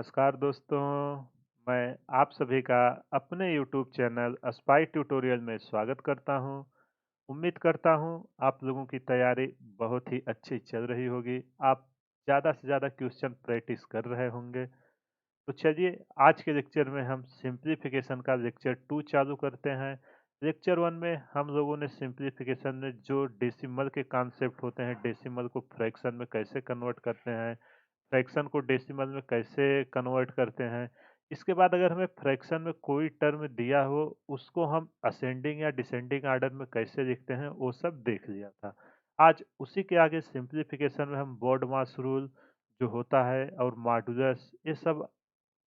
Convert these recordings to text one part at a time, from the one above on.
नमस्कार दोस्तों, मैं आप सभी का अपने यूट्यूब चैनल स्पाई ट्यूटोरियल में स्वागत करता हूं। उम्मीद करता हूं आप लोगों की तैयारी बहुत ही अच्छी चल रही होगी। आप ज़्यादा से ज़्यादा क्वेश्चन प्रैक्टिस कर रहे होंगे। तो चलिए आज के लेक्चर में हम सिंप्लीफिकेशन का लेक्चर 2 चालू करते हैं। लेक्चर 1 में हम लोगों ने सिंप्लीफिकेशन में जो डेसिमल के कॉन्सेप्ट होते हैं, डेसिमल को फ्रैक्शन में कैसे कन्वर्ट करते हैं, फ्रैक्शन को डेसिमल में कैसे कन्वर्ट करते हैं। इसके बाद अगर हमें फ्रैक्शन में कोई टर्म दिया हो, उसको हम असेंडिंग या डिसेंडिंग ऑर्डर में कैसे लिखते हैं, वो सब देख लिया था। आज उसी के आगे सिंप्लीफिकेशन में हम बॉड मास रूल जो होता है और मॉडुलस, ये सब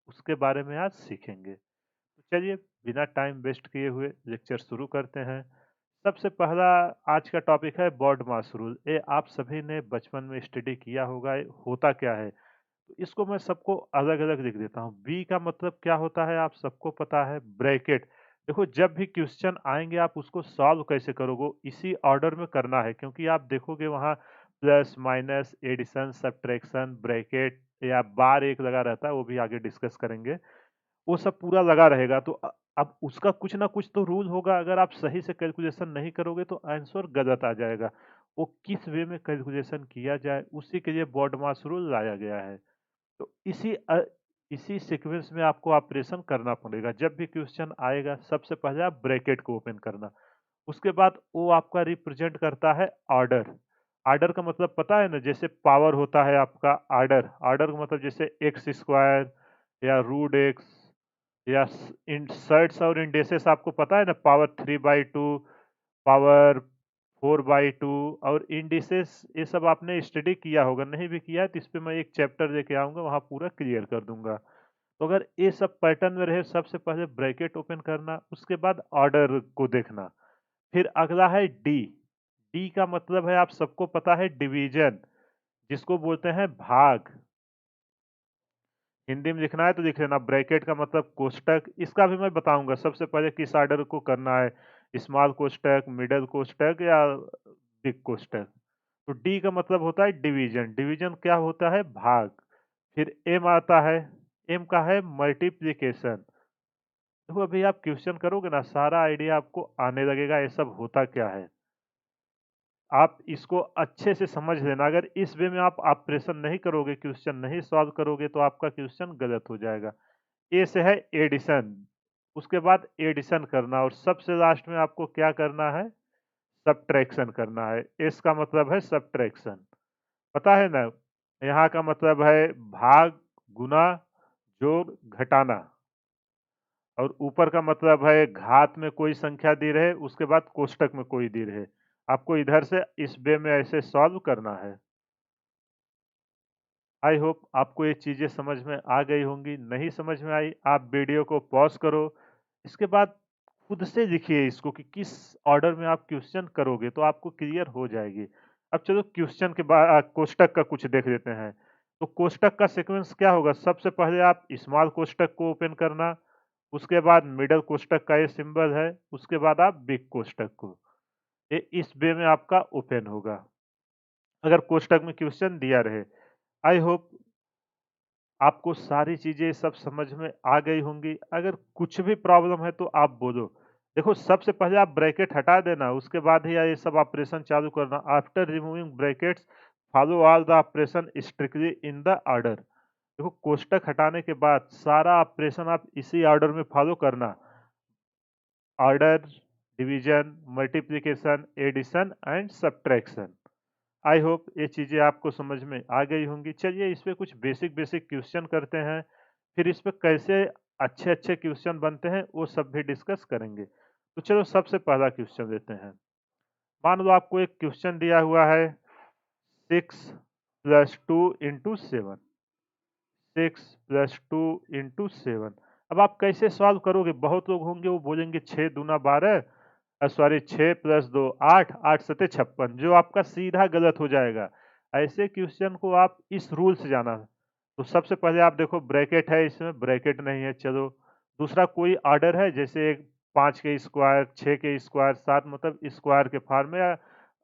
उसके बारे में आज सीखेंगे। तो चलिए बिना टाइम वेस्ट किए हुए लेक्चर शुरू करते हैं। सबसे पहला आज का टॉपिक है बॉड मास रूल। ये आप सभी ने बचपन में स्टडी किया होगा। ये होता क्या है, तो इसको मैं सबको अलग-अलग लिख देता हूँ। बी का मतलब क्या होता है आप सबको पता है, ब्रैकेट। देखो जब भी क्वेश्चन आएँगे आप उसको सॉल्व कैसे करोगे, इसी ऑर्डर में करना है, क्योंकि आप देखोगे वहाँ plus, minus, addition, subtraction, bracket या बार एक लगा रहता है, वो भी आगे डिस्कस करेंगे। वो सब पूरा लगा रहेगा, तो अब उसका कुछ ना कुछ तो रूल होगा। अगर आप सही से कैलकुलेशन नहीं करोगे तो आंसर गलत आ जाएगा। वो किस वे में कैलकुलेशन किया जाए, उसी के लिए बॉड मास रूल लाया गया है। तो इसी सीक्वेंस में आपको ऑपरेशन करना पड़ेगा। जब भी क्वेश्चन आएगा सबसे पहले आप ब्रैकेट को ओपन करना। उसके बाद वो आपका रिप्रेजेंट करता है ऑर्डर। ऑर्डर का मतलब पता है ना, जैसे पावर होता है आपका ऑर्डर। ऑर्डर का मतलब जैसे एक्स स्क्वायर या रूट एक्स या इंसर्ट्स और इंडेसेस आपको पता है ना, पावर 3/2, पावर 4/2 और इंडिसेस, ये सब आपने स्टडी किया होगा। नहीं भी किया है तो इस पे मैं एक चैप्टर लेके आऊँगा, वहाँ पूरा क्लियर कर दूँगा। तो अगर ये सब पैटर्न में रहे, सबसे पहले ब्रैकेट ओपन करना, उसके बाद ऑर्डर को देखना। फिर अगला है डी। डी का मतलब है आप सबको पता है डिवीजन, जिसको बोलते हैं भाग। हिंदी में लिखना है तो लिख लेना। ब्रैकेट का मतलब कोष्टक, इसका भी मैं बताऊंगा सबसे पहले किस ऑर्डर को करना है, स्मॉल कोष्टक, मिडिल कोष्टक या बिग कोष्टक। तो डी का मतलब होता है डिवीजन। डिवीजन क्या होता है, भाग। फिर एम आता है, एम का है मल्टीप्लिकेशन। देखो अभी आप क्वेश्चन करोगे ना, सारा आइडिया आपको आने लगेगा ये सब होता क्या है। आप इसको अच्छे से समझ लेना। अगर इस वे में आप ऑपरेशन नहीं करोगे, क्वेश्चन नहीं सॉल्व करोगे, तो आपका क्वेश्चन गलत हो जाएगा। ए से है एडिशन, उसके बाद एडिशन करना, और सबसे लास्ट में आपको क्या करना है, सब्ट्रैक्शन करना है। एस का मतलब है सब्ट्रैक्शन, पता है ना। यहाँ का मतलब है भाग, गुना, जोड़, घटाना। और ऊपर का मतलब है घात में कोई संख्या दी रहे, उसके बाद कोष्टक में कोई दी रहे। आपको इधर से इस वे में ऐसे सॉल्व करना है। आई होप आपको ये चीज़ें समझ में आ गई होंगी। नहीं समझ में आई, आप वीडियो को पॉज़ करो। इसके बाद खुद से लिखिए इसको कि किस ऑर्डर में आप क्वेश्चन करोगे, तो आपको क्लियर हो जाएगी। अब चलो क्वेश्चन के बाद कोष्टक का कुछ देख लेते हैं। तो कोष्टक का सीक्वेंस क्या होगा, सबसे पहले आप स्मॉल कोष्टक को ओपन करना, उसके बाद मिडल कोष्टक का ये सिंबल है, उसके बाद आप बिग कोष्टक को, ये इस वे में आपका ओपन होगा अगर कोष्टक में क्वेश्चन दिया रहे। आई होप आपको सारी चीज़ें सब समझ में आ गई होंगी। अगर कुछ भी प्रॉब्लम है तो आप बोलो। देखो सबसे पहले आप ब्रैकेट हटा देना, उसके बाद ही ये सब ऑपरेशन चालू करना। After removing brackets follow all the operation strictly in the order. देखो कोष्टक हटाने के बाद सारा ऑपरेशन आप इसी ऑर्डर में फॉलो करना। Order, division, multiplication, addition and subtraction. I hope ये चीज़ें आपको समझ में आ गई होंगी। चलिए इस पे कुछ बेसिक बेसिक क्वेश्चन करते हैं, फिर इस पे कैसे अच्छे अच्छे क्वेश्चन बनते हैं वो सब भी डिस्कस करेंगे। तो चलो सबसे पहला क्वेश्चन लेते हैं। मान लो आपको एक क्वेश्चन दिया हुआ है, 6 + 2 × 7। 6 + 2 × 7। अब आप कैसे सॉल्व करोगे, बहुत लोग होंगे वो बोलेंगे 6 × 2 = 12, सॉरी 6 + 2 = 8, 8 × 7 = 56, जो आपका सीधा गलत हो जाएगा। ऐसे क्वेश्चन को आप इस रूल से जाना। तो सबसे पहले आप देखो ब्रैकेट है, इसमें ब्रैकेट नहीं है, चलो। दूसरा कोई ऑर्डर है, जैसे 5 के स्क्वायर, 6 के स्क्वायर, 7 मतलब स्क्वायर के फॉर्म में या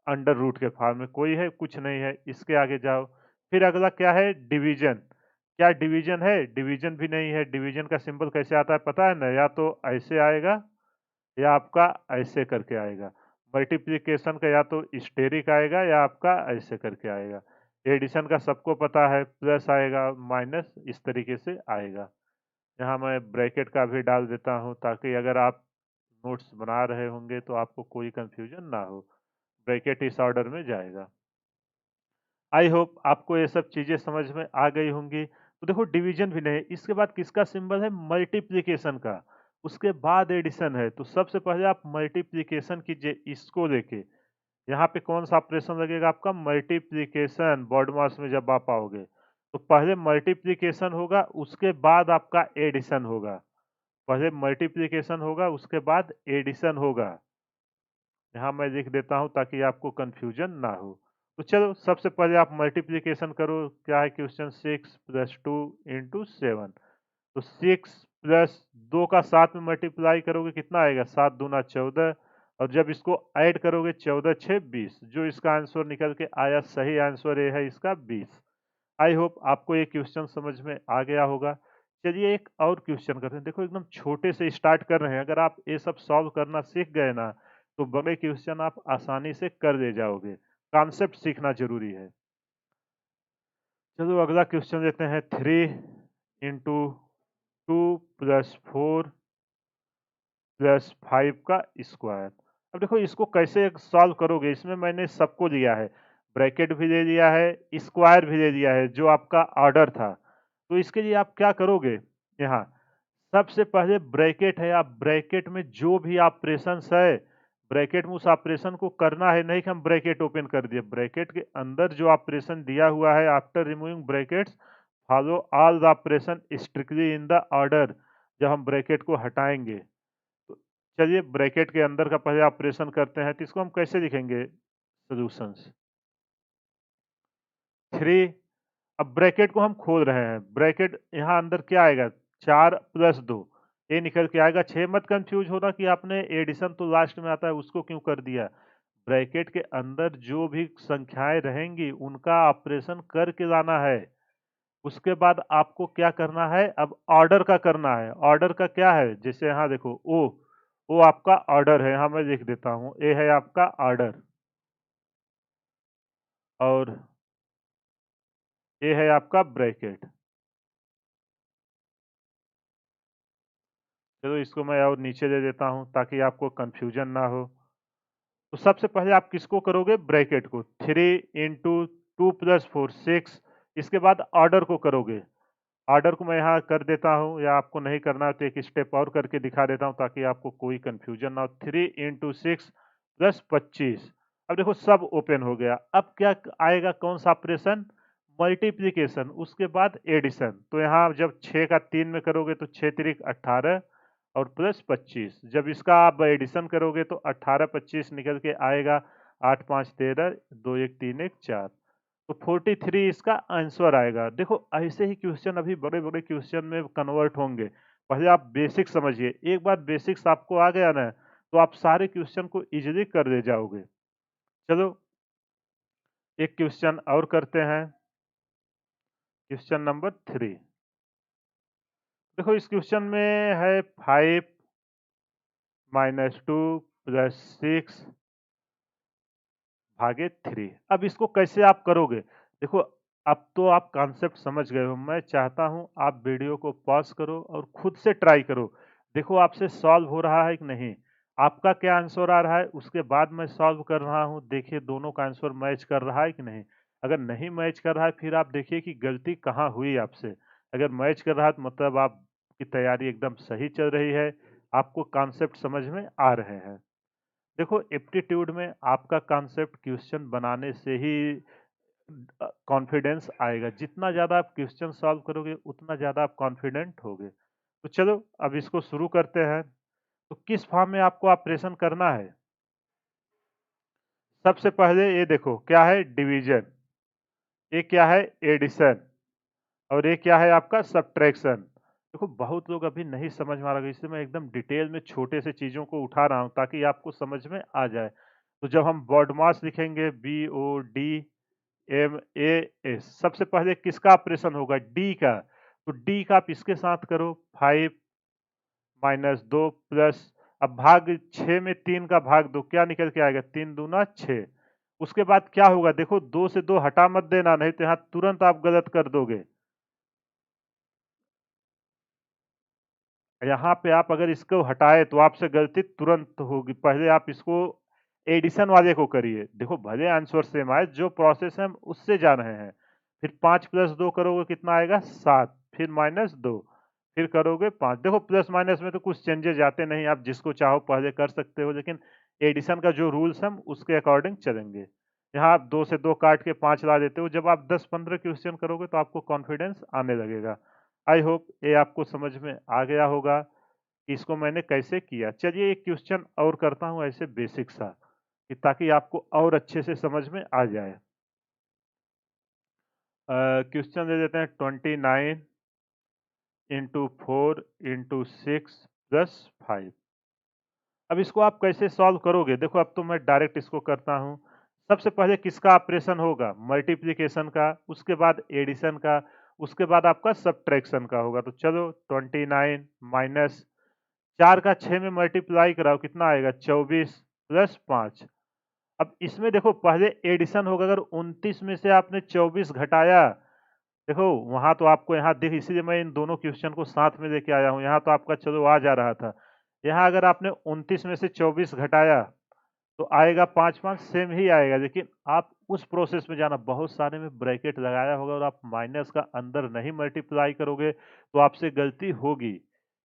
अंडर रूट के फॉर्म में, कोई है, कुछ नहीं है, इसके आगे जाओ। फिर अगला क्या है, डिवीजन। क्या डिवीजन है? डिवीजन भी नहीं है। डिवीजन का सिंबल कैसे आता है पता है ना? या तो ऐसे आएगा या आपका ऐसे करके आएगा। मल्टीप्लिकेशन का या तो स्टेरिक आएगा या आपका ऐसे करके आएगा। एडिशन का सबको पता है, प्लस आएगा, माइनस इस तरीके से आएगा। यहाँ मैं ब्रैकेट का भी डाल देता हूँ ताकि अगर आप नोट्स बना रहे होंगे तो आपको कोई कंफ्यूजन ना हो। ब्रैकेट इस ऑर्डर में जाएगा। आई होप आपको ये सब चीज़ें समझ में आ गई होंगी। तो देखो डिवीजन भी नहीं, इसके बाद किसका सिंबल है? मल्टीप्लिकेशन का। उसके बाद एडिशन है। तो सबसे पहले आप मल्टीप्लिकेशन कीजिए इसको लेके। यहाँ पे कौन सा ऑपरेशन लगेगा आपका? मल्टीप्लिकेशन। बॉड मास में जब आप आओगे तो पहले मल्टीप्लिकेशन होगा, उसके बाद आपका एडिशन होगा। पहले मल्टीप्लिकेशन होगा, उसके बाद एडिशन होगा। यहाँ मैं लिख देता हूँ ताकि आपको कंफ्यूजन ना हो। तो चलो सबसे पहले आप मल्टीप्लिकेशन करो। क्या है क्वेश्चन? 6 + 2 × 7। तो 6 प्लस 2 का 7 में मल्टीप्लाई करोगे कितना आएगा? 7 दूना 14। और जब इसको ऐड करोगे 14 6 20। जो इसका आंसर निकल के आया, सही आंसर ये है इसका 20। आई होप आपको ये क्वेश्चन समझ में आ गया होगा। चलिए एक और क्वेश्चन करते हैं। देखो एकदम छोटे से स्टार्ट कर रहे हैं। अगर आप ये सब सॉल्व करना सीख गए ना तो बड़े क्वेश्चन आप आसानी से कर ले जाओगे। कॉन्सेप्ट सीखना जरूरी है। चलो अगला क्वेश्चन लेते हैं। 3 इंटू 2 + 4 + 5 का स्क्वायर। अब देखो इसको कैसे सॉल्व करोगे? इसमें मैंने सबको लिया है, ब्रैकेट भी ले लिया है, स्क्वायर भी ले लिया है जो आपका ऑर्डर था। तो इसके लिए आप क्या करोगे? यहाँ सबसे पहले ब्रैकेट है, आप ब्रैकेट में जो भी ऑपरेशंस है, ब्रैकेट में उस ऑपरेशन को करना है। नहीं कि हम ब्रैकेट ओपन कर दिए, ब्रैकेट के अंदर जो ऑपरेशन दिया हुआ है, after removing brackets follow all the operation strictly in the order. जब हम ब्रैकेट को हटाएंगे तो चलिए ब्रैकेट के अंदर का पहले ऑपरेशन करते हैं। तो इसको हम कैसे लिखेंगे? सॉल्यूशंस 3। अब ब्रैकेट को हम खोल रहे हैं। ब्रैकेट यहाँ अंदर क्या आएगा? 4 + 2, ये निकल के आएगा 6। मत कंफ्यूज होना कि आपने एडिशन तो लास्ट में आता है उसको क्यों कर दिया। ब्रैकेट के अंदर जो भी संख्याएं रहेंगी उनका ऑपरेशन करके लाना है। उसके बाद आपको क्या करना है? अब ऑर्डर का करना है। ऑर्डर का क्या है? जैसे यहाँ देखो ओ आपका ऑर्डर है। यहाँ मैं लिख देता हूँ, ए है आपका ऑर्डर और ए है आपका ब्रैकेट। चलो इसको मैं और नीचे दे देता हूँ ताकि आपको कंफ्यूजन ना हो। तो सबसे पहले आप किसको करोगे? ब्रैकेट को। 3 इंटू 2 + 4 6। इसके बाद ऑर्डर को करोगे। ऑर्डर को मैं यहाँ कर देता हूँ, या आपको नहीं करना है तो एक स्टेप और करके दिखा देता हूँ ताकि आपको कोई कंफ्यूजन ना हो। 3 इंटू 6 + 25। अब देखो सब ओपन हो गया। अब क्या आएगा? कौन सा ऑपरेशन? मल्टीप्लीकेशन, उसके बाद एडिशन। तो यहाँ जब 6 का 3 में करोगे तो 6 तिरिक 18 और प्लस 25। जब इसका आप एडिशन करोगे तो 18 25 निकल के आएगा। 8 5 13, 2 1 3 1 4। तो 43 इसका आंसर आएगा। देखो ऐसे ही क्वेश्चन अभी बड़े-बड़े क्वेश्चन में कन्वर्ट होंगे। पहले आप बेसिक समझिए। एक बार बेसिक्स आपको आ गया ना तो आप सारे क्वेश्चन को इजीली कर ले जाओगे। चलो एक क्वेश्चन और करते हैं। Question number 3। देखो इस क्वेश्चन में है 5 - 2 + 6 भागे 3। अब इसको कैसे आप करोगे? देखो अब तो आप कॉन्सेप्ट समझ गए हो। मैं चाहता हूँ आप वीडियो को पॉज़ करो और खुद से ट्राई करो। देखो आपसे सॉल्व हो रहा है कि नहीं? आपका क्या आंसर आ रहा है उसके बाद मैं सॉल्व कर रहा हूँ। देखिए दोनों का आंसर मैच कर रहा है कि नहीं? अगर नहीं मैच कर रहा है फिर आप देखिए कि गलती कहाँ हुई आपसे। अगर मैच कर रहा है तो मतलब आपकी तैयारी एकदम सही चल रही है। आपको कॉन्सेप्ट समझ में आ रहे हैं। देखो एप्टीट्यूड में आपका कॉन्सेप्ट क्वेश्चन बनाने से ही कॉन्फिडेंस आएगा। जितना ज़्यादा आप क्वेश्चन सॉल्व करोगे उतना ज़्यादा आप कॉन्फिडेंट होगे। तो चलो अब इसको शुरू करते हैं। तो किस फॉर्म में आपको ऑपरेशन करना है? सबसे पहले ये देखो क्या है? डिवीजन। ये क्या है? एडिशन। और ये क्या है आपका? सब्ट्रैक्शन। देखो बहुत लोग अभी नहीं समझ में आ रहा है, इसलिए मैं एकदम डिटेल में छोटे से चीज़ों को उठा रहा हूँ ताकि आपको समझ में आ जाए। तो जब हम बॉड मास लिखेंगे BOD MAS सबसे पहले किसका ऑपरेशन होगा? डी का। तो डी का आप इसके साथ करो 5 माइनस 2 प्लस, अब भाग 6 में 3 का भाग दो, क्या निकल के आएगा? 3 दूना 6। उसके बाद क्या होगा? देखो 2 से 2 हटा मत देना, नहीं तो यहाँ तुरंत आप गलत कर दोगे। यहाँ पे आप अगर इसको हटाए तो आपसे गलती तुरंत होगी। पहले आप इसको एडिशन वाले को करिए। देखो भले आंसर सेम आए, जो प्रोसेस है हम उससे जा रहे हैं। फिर 5 प्लस 2 करोगे कितना आएगा? 7। फिर माइनस 2, फिर करोगे 5। देखो प्लस माइनस में तो कुछ चेंजेस आते नहीं, आप जिसको चाहो पहले कर सकते हो, लेकिन एडिशन का जो रूल्स हम उसके अकॉर्डिंग चलेंगे। यहाँ आप 2 से 2 काट के 5 ला देते हो। जब आप 10-15 क्वेश्चन करोगे तो आपको कॉन्फिडेंस आने लगेगा। आई होप ये आपको समझ में आ गया होगा कि इसको मैंने कैसे किया। चलिए एक क्वेश्चन और करता हूँ ऐसे बेसिक सा, कि ताकि आपको और अच्छे से समझ में आ जाए। क्वेश्चन दे देते हैं 29 इंटू 4 इंटू 6 प्लस 5। अब इसको आप कैसे सॉल्व करोगे? देखो अब तो मैं डायरेक्ट इसको करता हूँ। सबसे पहले किसका ऑपरेशन होगा? मल्टीप्लिकेशन का, उसके बाद एडिशन का, उसके बाद आपका सब्ट्रैक्शन का होगा। तो चलो 29 माइनस 4 का 6 में मल्टीप्लाई कराओ, कितना आएगा? 24 प्लस 5। अब इसमें देखो पहले एडिशन होगा। अगर 29 में से आपने 24 घटाया, देखो वहां तो आपको यहाँ देख, इसीलिए मैं इन दोनों क्वेश्चन को साथ में लेके आया हूँ। यहाँ तो आपका चलो आ जा रहा था। यहाँ अगर आपने 29 में से 24 घटाया तो आएगा 5-5, सेम ही आएगा। लेकिन आप उस प्रोसेस में जाना, बहुत सारे में ब्रैकेट लगाया होगा और आप माइनस का अंदर नहीं मल्टीप्लाई करोगे तो आपसे गलती होगी।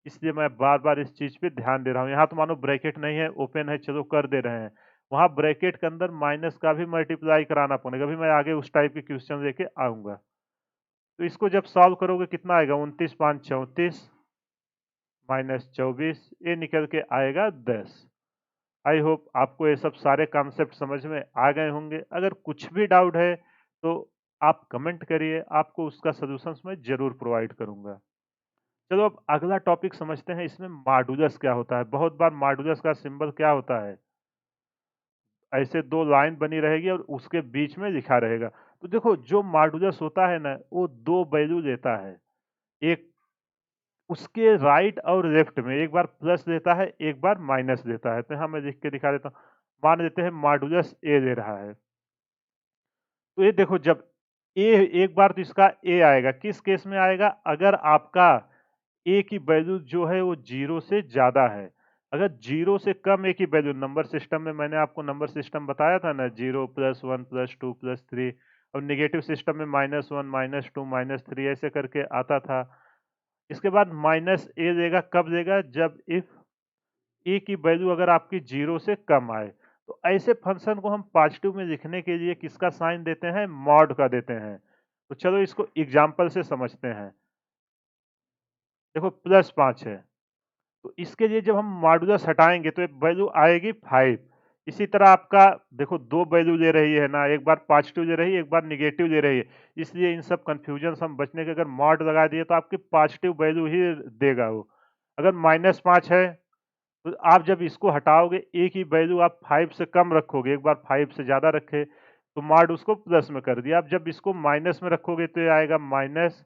इसलिए मैं बार बार इस चीज पे ध्यान दे रहा हूँ। यहाँ तो मानो ब्रैकेट नहीं है, ओपन है, चलो कर दे रहे हैं। वहां ब्रैकेट के अंदर माइनस का भी मल्टीप्लाई कराना पड़ेगा। अभी मैं आगे उस टाइप के क्वेश्चन लेके आऊंगा। तो इसको जब सॉल्व करोगे कितना आएगा? 29-5 34 माइनस 24, ये निकल के आएगा 10। आई होप आपको ये सब सारे कॉन्सेप्ट समझ में आ गए होंगे। अगर कुछ भी डाउट है तो आप कमेंट करिए, आपको उसका सॉल्यूशंस मैं जरूर प्रोवाइड करूंगा। चलो अब अगला टॉपिक समझते हैं। इसमें मॉडुलस क्या होता है? बहुत बार मॉडुलस का सिंबल क्या होता है? ऐसे दो लाइन बनी रहेगी और उसके बीच में लिखा रहेगा। तो देखो जो मॉडुलस होता है ना, वो दो वैल्यू देता है। एक उसके राइट और लेफ्ट में, एक बार प्लस देता है, एक बार माइनस देता है। तो यहाँ मैं लिख के दिखा देता हूँ। मान लेते हैं मॉडुलस ए दे रहा है। तो ये देखो जब ए, एक बार तो इसका ए आएगा, किस केस में आएगा? अगर आपका ए की वैल्यू जो है वो 0 से ज्यादा है। अगर 0 से कम ए की वैल्यू, नंबर सिस्टम में मैंने आपको नंबर सिस्टम बताया था ना, 0 प्लस 1 प्लस 2 प्लस 3, और निगेटिव सिस्टम में -1 -2 -3 ऐसे करके आता था। इसके बाद माइनस ए देगा, कब देगा? जब इफ ए की वैल्यू अगर आपकी 0 से कम आए। तो ऐसे फंक्शन को हम पॉजिटिव में लिखने के लिए किसका साइन देते हैं? मॉड का देते हैं। तो चलो इसको एग्जाम्पल से समझते हैं। देखो +5 है, तो इसके लिए जब हम मॉडुलस हटाएंगे तो वैल्यू आएगी 5। इसी तरह आपका देखो दो वैल्यू ले रही है ना, एक बार पॉजिटिव ले रही है, एक बार निगेटिव ले रही है। इसलिए इन सब कंफ्यूजन से हम बचने के, अगर मॉड लगा दिए तो आपकी पॉजिटिव वैल्यू ही देगा वो। अगर -5 है तो आप जब इसको हटाओगे, ए की वैल्यू आप 5 से कम रखोगे, एक बार 5 से ज़्यादा रखे तो मॉड उसको प्लस में कर दिया। आप जब इसको माइनस में रखोगे तो ये आएगा माइनस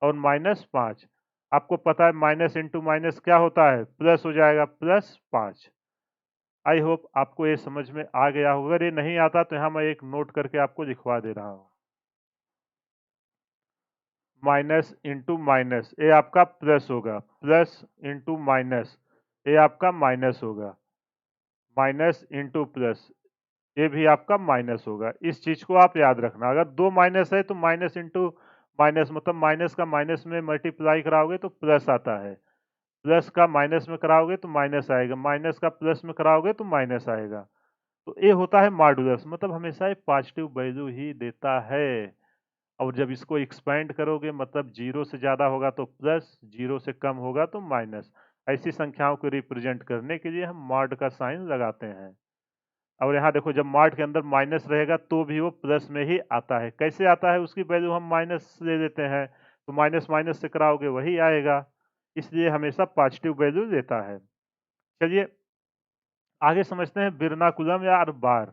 और -5। आपको पता है माइनस इंटू माइनस क्या होता है? प्लस हो जाएगा, +5। आई होप आपको ये समझ में आ गया होगा। अगर ये नहीं आता तो यहाँ मैं एक नोट करके आपको लिखवा दे रहा हूँ। माइनस इंटू माइनस ये आपका प्लस होगा, प्लस इंटू माइनस ये आपका माइनस होगा, माइनस इंटू प्लस ये भी आपका माइनस होगा। इस चीज को आप याद रखना। अगर दो माइनस है तो माइनस इंटू माइनस, मतलब माइनस का माइनस में मल्टीप्लाई कराओगे तो प्लस आता है, प्लस का माइनस में कराओगे तो माइनस आएगा, माइनस का प्लस में कराओगे तो माइनस आएगा। तो ये होता है मॉडुलस, मतलब हमेशा ये पॉजिटिव वैल्यू ही देता है। और जब इसको एक्सपेंड करोगे, मतलब 0 से ज़्यादा होगा तो प्लस, 0 से कम होगा तो माइनस। ऐसी संख्याओं को रिप्रेजेंट करने के लिए हम मॉड का साइन लगाते हैं। और यहाँ देखो जब मॉड के अंदर माइनस रहेगा तो भी वो प्लस में ही आता है। कैसे आता है? उसकी वैल्यू हम माइनस ले लेते हैं, तो माइनस माइनस से कराओगे वही आएगा। इसलिए हमेशा पॉजिटिव वैल्यू देता है। चलिए आगे समझते हैं वर्नाकुलम या बार।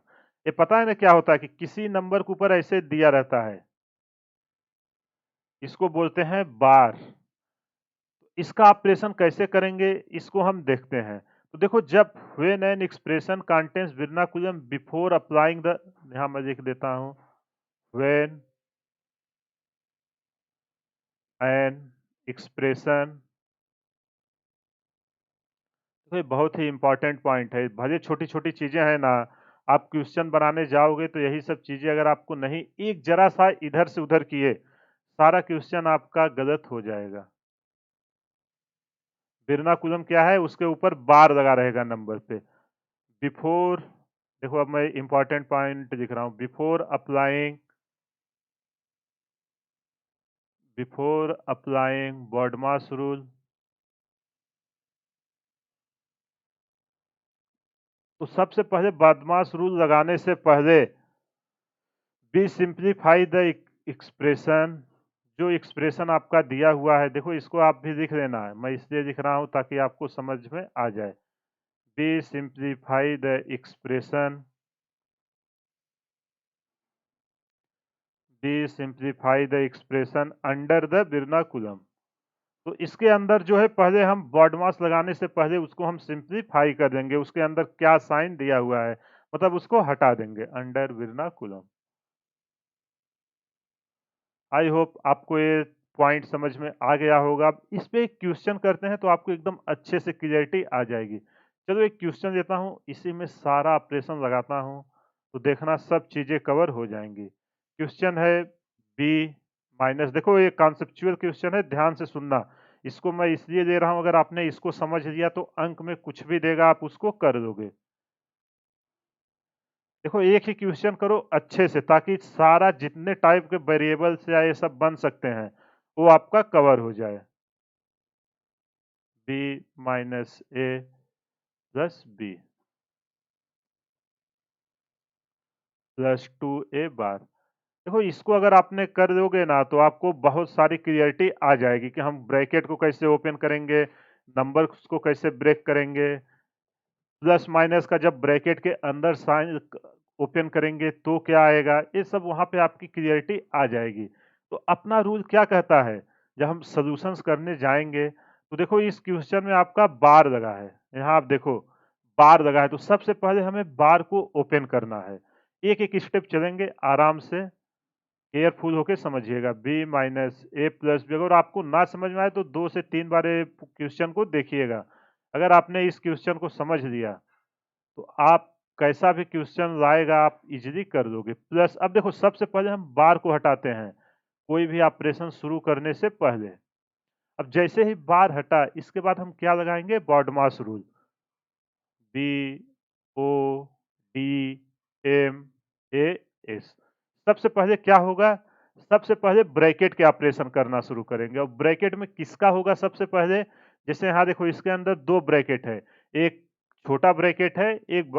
ये पता है ना क्या होता है कि किसी नंबर के ऊपर ऐसे दिया रहता है, इसको बोलते हैं बार। इसका ऑपरेशन कैसे करेंगे इसको हम देखते हैं। तो देखो, जब when an expression contains vinculum before applying the, यहां मैं लिख देता हूं, व्हेन एन एक्सप्रेशन, तो ये बहुत ही इंपॉर्टेंट पॉइंट है। भले छोटी छोटी चीजें हैं ना, आप क्वेश्चन बनाने जाओगे तो यही सब चीजें अगर आपको नहीं, एक जरा सा इधर से उधर किए, सारा क्वेश्चन आपका गलत हो जाएगा। वर्नाकुलम क्या है, उसके ऊपर बार लगा रहेगा नंबर पे। बिफोर, देखो अब मैं इंपॉर्टेंट पॉइंट लिख रहा हूं, बिफोर अप्लाइंग बॉडमास रूल। तो सबसे पहले बॉडमास रूल लगाने से पहले बी सिंप्लीफाई द एक्सप्रेशन, जो एक्सप्रेशन आपका दिया हुआ है, देखो इसको आप भी लिख लेना है, मैं इसलिए लिख रहा हूं ताकि आपको समझ में आ जाए। Be simplify the expression, be simplify the expression under the vinculum. तो इसके अंदर जो है, पहले हम बॉडमास लगाने से पहले उसको हम सिंप्लीफाई कर देंगे, उसके अंदर क्या साइन दिया हुआ है, मतलब उसको हटा देंगे, अंडर वर्नाकुलम। आई होप आपको ये पॉइंट समझ में आ गया होगा। अब इस पे एक क्वेश्चन करते हैं तो आपको एकदम अच्छे से क्लियरिटी आ जाएगी। चलो एक क्वेश्चन देता हूँ, इसी में सारा ऑपरेशन लगाता हूँ, तो देखना सब चीजें कवर हो जाएंगी। क्वेश्चन है बी माइनस, देखो ये कॉन्सेप्चुअल क्वेश्चन है, ध्यान से सुनना। इसको मैं इसलिए दे रहा हूँ, अगर आपने इसको समझ लिया तो अंक में कुछ भी देगा आप उसको कर दोगे। देखो एक ही क्वेश्चन करो अच्छे से, ताकि सारा जितने टाइप के वेरिएबल्स या ये सब बन सकते हैं वो आपका कवर हो जाए। बी माइनस ए प्लस बी प्लस 2a बार। देखो इसको अगर आपने कर दोगे ना तो आपको बहुत सारी क्लियरिटी आ जाएगी कि हम ब्रैकेट को कैसे ओपन करेंगे, नंबर को कैसे ब्रेक करेंगे, प्लस माइनस का जब ब्रैकेट के अंदर साइन ओपन करेंगे तो क्या आएगा, ये सब वहां पे आपकी क्लियरिटी आ जाएगी। तो अपना रूल क्या कहता है, जब हम सॉल्यूशंस करने जाएंगे तो देखो इस क्वेश्चन में आपका बार लगा है, यहाँ आप देखो बार लगा है, तो सबसे पहले हमें बार को ओपन करना है। एक एक स्टेप चलेंगे आराम से, केयरफुल होके समझिएगा। बी माइनस ए प्लस बी, अगर आपको ना समझ में आए तो 2 से 3 बार क्वेश्चन को देखिएगा। अगर आपने इस क्वेश्चन को समझ लिया तो आप कैसा भी क्वेश्चन लाएगा आप इजीली कर दोगे। प्लस अब देखो सबसे पहले हम बार को हटाते हैं कोई भी ऑपरेशन शुरू करने से पहले। अब जैसे ही बार हटा, इसके बाद हम क्या लगाएंगे, BODMAS rule. B O D M A S. सबसे पहले क्या होगा, सबसे पहले ब्रैकेट के ऑपरेशन करना शुरू करेंगे। और ब्रैकेट में किसका होगा सबसे पहले, जैसे यहाँ देखो इसके अंदर 2 ब्रैकेट है, एक छोटा ब्रैकेट है, एक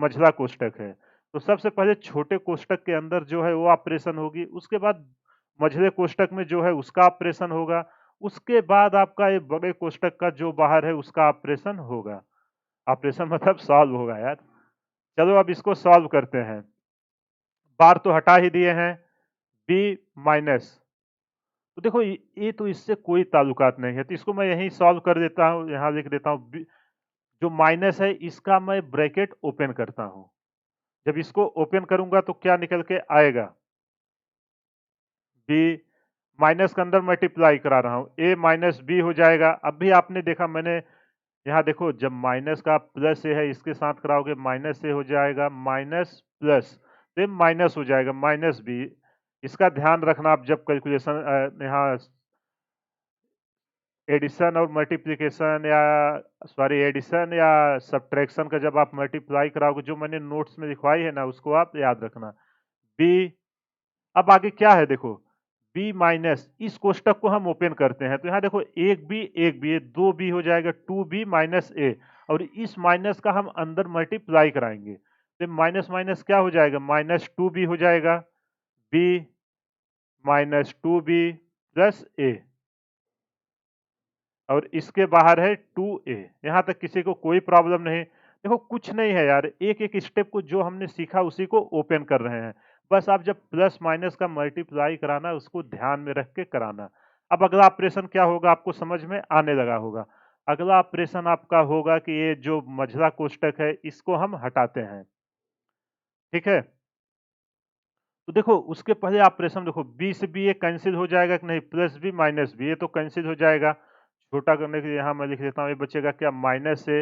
मझला कोष्टक है। तो सबसे पहले छोटे कोष्टक के अंदर जो है वो ऑपरेशन होगी, उसके बाद मझले कोष्टक में जो है उसका ऑपरेशन होगा, उसके बाद आपका ये बड़े कोष्टक का जो बाहर है उसका ऑपरेशन होगा। ऑपरेशन मतलब सॉल्व होगा यार। चलो अब इसको सॉल्व करते हैं। बार तो हटा ही दिए हैं, बी माइनस, तो देखो ये तो इससे कोई ताल्लुकात नहीं है, तो इसको मैं यहीं सॉल्व कर देता हूँ, यहाँ लिख देता हूँ। जो माइनस है इसका मैं ब्रैकेट ओपन करता हूँ, जब इसको ओपन करूंगा तो क्या निकल के आएगा, बी माइनस के अंदर मल्टीप्लाई करा रहा हूँ, ए माइनस बी हो जाएगा। अब भी आपने देखा, मैंने यहाँ देखो जब माइनस का प्लस ए है इसके साथ कराओगे माइनस ए हो जाएगा, माइनस प्लस तो माइनस हो जाएगा माइनस बी। इसका ध्यान रखना आप जब कैलकुलेशन यहाँ एडिशन और मल्टीप्लिकेशन या सॉरी एडिशन या सब्ट्रैक्शन का जब आप मल्टीप्लाई कराओगे, जो मैंने नोट्स में लिखवाई है ना उसको आप याद रखना। बी, अब आगे क्या है देखो, बी माइनस, इस कोष्टक को हम ओपन करते हैं तो यहाँ देखो एक बी, 2 बी हो जाएगा, 2b माइनस ए, और इस माइनस का हम अंदर मल्टीप्लाई कराएंगे तो माइनस माइनस क्या हो जाएगा, माइनस 2b हो जाएगा, बी माइनस 2b प्लस ए, और इसके बाहर है 2a। यहां तक किसी को कोई प्रॉब्लम नहीं, देखो कुछ नहीं है यार, एक-एक स्टेप को जो हमने सीखा उसी को ओपन कर रहे हैं। बस आप जब प्लस माइनस का मल्टीप्लाई कराना है उसको ध्यान में रख के कराना। अब अगला ऑपरेशन क्या होगा आपको समझ में आने लगा होगा। अगला ऑपरेशन आपका होगा कि ये जो मझला कोष्ठक है इसको हम हटाते हैं, ठीक है? तो देखो उसके पहले ऑपरेशन देखो, बी से बी ये कैंसिल हो जाएगा कि नहीं, प्लस बी माइनस बी ये तो कैंसिल हो जाएगा। छोटा करने के लिए यहाँ मैं लिख देता हूँ, ये बचेगा क्या, माइनस ए,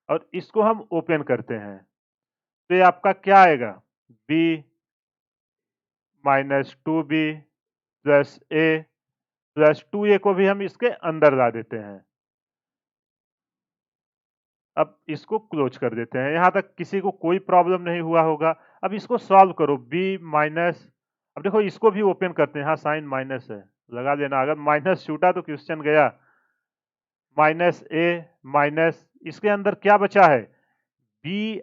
और इसको हम ओपन करते हैं तो ये आपका क्या आएगा, B minus two B plus A, plus two A को भी हम इसके अंदर ला देते हैं। अब इसको क्लोज कर देते हैं, यहाँ तक किसी को कोई प्रॉब्लम नहीं हुआ होगा। अब इसको सॉल्व करो, बी माइनस, अब देखो इसको भी ओपन करते हैं, हाँ साइन माइनस है, लगा देना, अगर माइनस छूटा तो क्वेश्चन गया। माइनस ए माइनस, इसके अंदर क्या बचा है, बी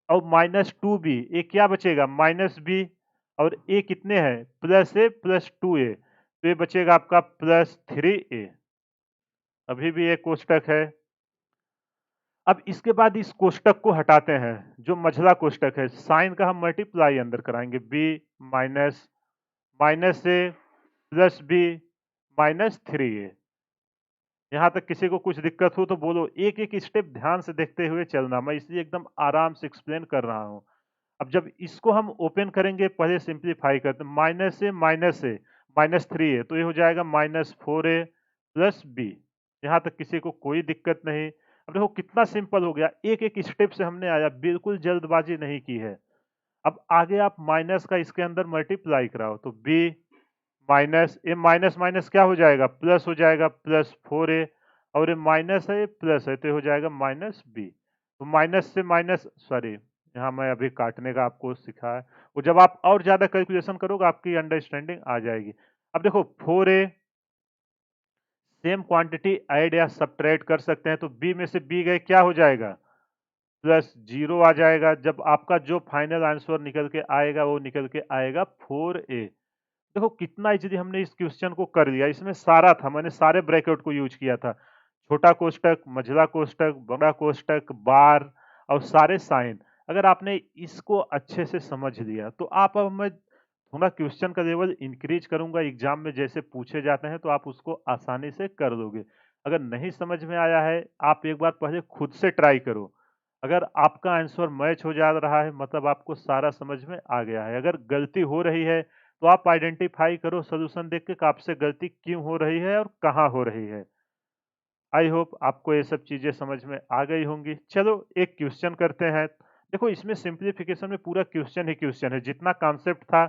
और माइनस टू बी, ये क्या बचेगा, माइनस बी, और ए कितने हैं, प्लस ए प्लस टू ए, तो ये बचेगा आपका प्लस थ्री ए। अभी भी एक कोष्टक है। अब इसके बाद इस कोष्टक को हटाते हैं, जो मझला कोष्टक है, साइन का हम मल्टीप्लाई अंदर कराएंगे, बी माइनस माइनस ए प्लस बी माइनस थ्री ए। यहाँ तक किसी को कुछ दिक्कत हो तो बोलो, एक एक स्टेप ध्यान से देखते हुए चलना, मैं इसलिए एकदम आराम से एक्सप्लेन कर रहा हूँ। अब जब इसको हम ओपन करेंगे, पहले सिंप्लीफाई करते हैं, माइनस ए माइनस थ्री ए, तो ये हो जाएगा माइनस फोर ए प्लस बी। यहाँ तक किसी को कोई दिक्कत नहीं। अब देखो कितना सिंपल हो गया, एक एक स्टेप से हमने आया, बिल्कुल जल्दबाजी नहीं की है। अब आगे आप माइनस का इसके अंदर मल्टीप्लाई कराओ, तो बी माइनस ए माइनस माइनस क्या हो जाएगा, प्लस हो जाएगा, प्लस फोर ए, और ये माइनस है ये प्लस है, तो ये हो जाएगा माइनस बी। तो माइनस से माइनस, सॉरी यहाँ मैं अभी काटने का आपको सिखा है, वो जब आप और ज्यादा कैलकुलेशन करोगे आपकी अंडरस्टैंडिंग आ जाएगी। अब देखो फोर ए, सेम क्वांटिटी ऐड या सब्ट्रैक्ट कर सकते हैं, तो बी में से बी गए क्या हो जाएगा, प्लस जीरो आ जाएगा। जब आपका जो फाइनल आंसर निकल के आएगा वो निकल के आएगा फोर ए। देखो कितना इजीली हमने इस क्वेश्चन को कर लिया, इसमें सारा था, मैंने सारे ब्रैकेट को यूज किया था, छोटा कोष्टक, मझला कोष्टक, बड़ा कोष्टक, बार, और सारे साइन। अगर आपने इसको अच्छे से समझ लिया तो आप, अब मैं थोड़ा क्वेश्चन का लेवल इंक्रीज करूंगा, एग्जाम में जैसे पूछे जाते हैं तो आप उसको आसानी से कर लोगे। अगर नहीं समझ में आया है, आप एक बार पहले खुद से ट्राई करो। अगर आपका आंसर मैच हो जा रहा है मतलब आपको सारा समझ में आ गया है। अगर गलती हो रही है तो आप आइडेंटिफाई करो सॉल्यूशन देख के कि आपसे गलती क्यों हो रही है और कहाँ हो रही है। आई होप आपको ये सब चीजें समझ में आ गई होंगी। चलो एक क्वेश्चन करते हैं। देखो इसमें सिंप्लीफिकेशन में पूरा क्वेश्चन ही क्वेश्चन है, जितना कॉन्सेप्ट था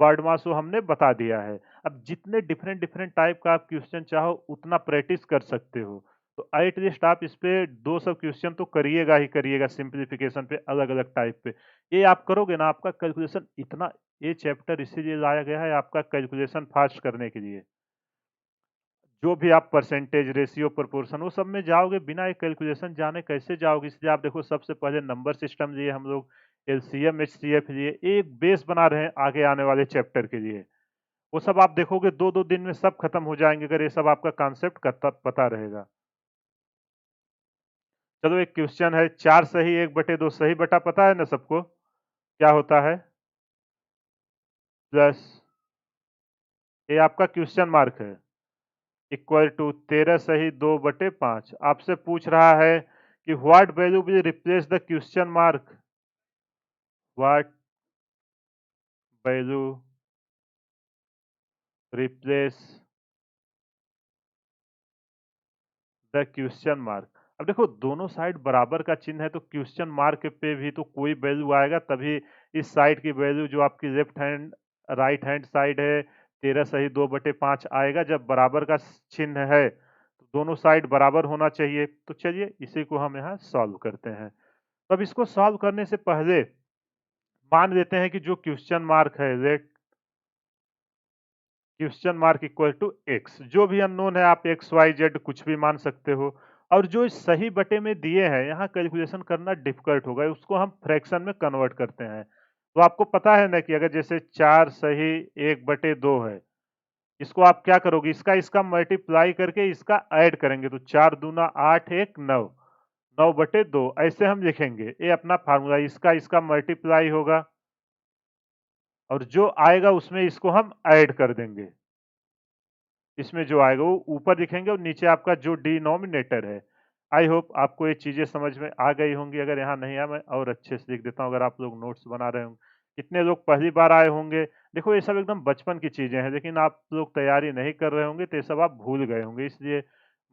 वर्ड मास वो हमने बता दिया है। अब जितने डिफरेंट डिफरेंट टाइप का आप क्वेश्चन चाहो उतना प्रैक्टिस कर सकते हो, तो एटलीस्ट आप इस पे 200 क्वेश्चन तो करिएगा ही करिएगा, सिंप्लीफिकेशन पे अलग अलग टाइप पे। ये आप करोगे ना, आपका कैलकुलेशन इतना, ये चैप्टर इसीलिए लाया गया है आपका कैलकुलेशन फास्ट करने के लिए। जो भी आप परसेंटेज, रेशियो, प्रोपोर्शन, वो सब में जाओगे बिना एक कैलकुलेशन जाने कैसे जाओगे। इसलिए आप देखो सबसे पहले नंबर सिस्टम लिए हम लोग, एलसीएम एचसीएफ लिए, एक बेस बना रहे हैं आगे आने वाले चैप्टर के लिए। वो सब आप देखोगे दो दो दिन में सब खत्म हो जाएंगे अगर ये सब आपका कॉन्सेप्ट पता रहेगा। चलो एक क्वेश्चन है, चार सही एक बटे दो सही बटा पता है ना सबको, क्या होता है, प्लस, ये आपका क्वेश्चन मार्क है, इक्वल टू 13 सही 2/5। आपसे पूछ रहा है कि what value will replace the question mark, what value replace the question mark. अब देखो दोनों साइड बराबर का चिन्ह है तो क्वेश्चन मार्क पे भी तो कोई वैल्यू आएगा, तभी इस साइड की वैल्यू जो आपकी left hand right hand side है 13 सही 2/5 आएगा। जब बराबर का चिन्ह है तो दोनों साइड बराबर होना चाहिए। तो चलिए इसी को हम यहाँ सॉल्व करते हैं। तो अब इसको सॉल्व करने से पहले मान लेते हैं कि जो क्वेश्चन मार्क है, let question mark equal to x, जो भी अननोन है आप एक्स वाई जेड कुछ भी मान सकते हो। और जो इस सही बटे में दिए हैं, यहाँ कैलकुलेशन करना डिफिकल्ट होगा, उसको हम फ्रैक्शन में कन्वर्ट करते हैं। तो आपको पता है ना कि अगर जैसे चार सही 1/2 है, इसको आप क्या करोगे, इसका इसका मल्टीप्लाई करके इसका ऐड करेंगे, तो 4 दूना 8 1 9, 9/2 ऐसे हम लिखेंगे। ये अपना फार्मूला, इसका इसका मल्टीप्लाई होगा और जो आएगा उसमें इसको हम ऐड कर देंगे। इसमें जो आएगा वो ऊपर लिखेंगे और नीचे आपका जो डिनोमिनेटर है। आई होप आपको ये चीज़ें समझ में आ गई होंगी। अगर यहाँ नहीं आया मैं और अच्छे से लिख देता हूँ, अगर आप लोग नोट्स बना रहे होंगे। कितने लोग पहली बार आए होंगे? देखो ये सब एकदम बचपन की चीज़ें हैं, लेकिन आप लोग तैयारी नहीं कर रहे होंगे तो ये सब आप भूल गए होंगे, इसलिए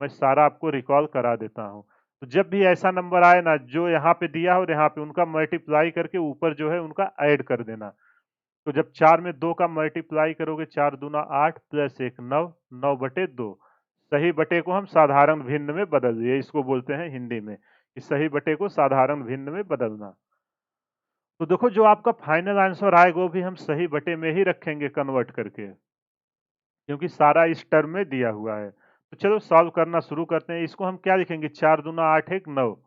मैं सारा आपको रिकॉल करा देता हूँ। तो जब भी ऐसा नंबर आए ना, जो यहाँ पे दिया हो और यहाँ पे उनका मल्टीप्लाई करके ऊपर जो है उनका ऐड कर देना। तो जब 4 में 2 का मल्टीप्लाई करोगे, 4 दूना 8 प्लस 1 9, 9/2। सही बटे को हम साधारण भिन्न में बदल दिए, इसको बोलते हैं हिंदी में कि सही बटे को साधारण भिन्न में बदलना। तो देखो जो आपका फाइनल आंसर आएगा वो भी हम सही बटे में ही रखेंगे कन्वर्ट करके, क्योंकि सारा इस टर्म में दिया हुआ है। तो चलो सॉल्व करना शुरू करते हैं। इसको हम क्या लिखेंगे? 4 दूना 8 1 9,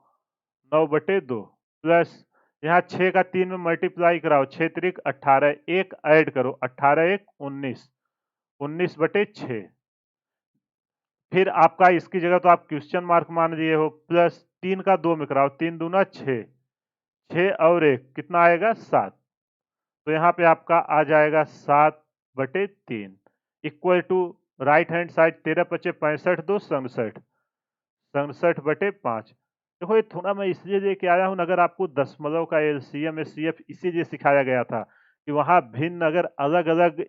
9/2 प्लस यहाँ 6 का 3 में मल्टीप्लाई कराओ, 6 त्रिक 18, 1 ऐड करो, 18 1 19, 19/6। फिर आपका इसकी जगह तो आप क्वेश्चन मार्क मान लिए हो, प्लस 3 का 2 में कराओ, 3 दूना 6, 6 और 1 कितना आएगा? 7। तो यहाँ पे आपका आ जाएगा 7/3 equal to right hand side 13 पचे 65 2 67, 67/5। देखो ये थोड़ा मैं इसलिए लेके आया हूँ, अगर आपको दशमलव का एलसीएम एचसीएफ इसीलिए सिखाया गया था कि वहाँ भिन्न अगर अलग अलग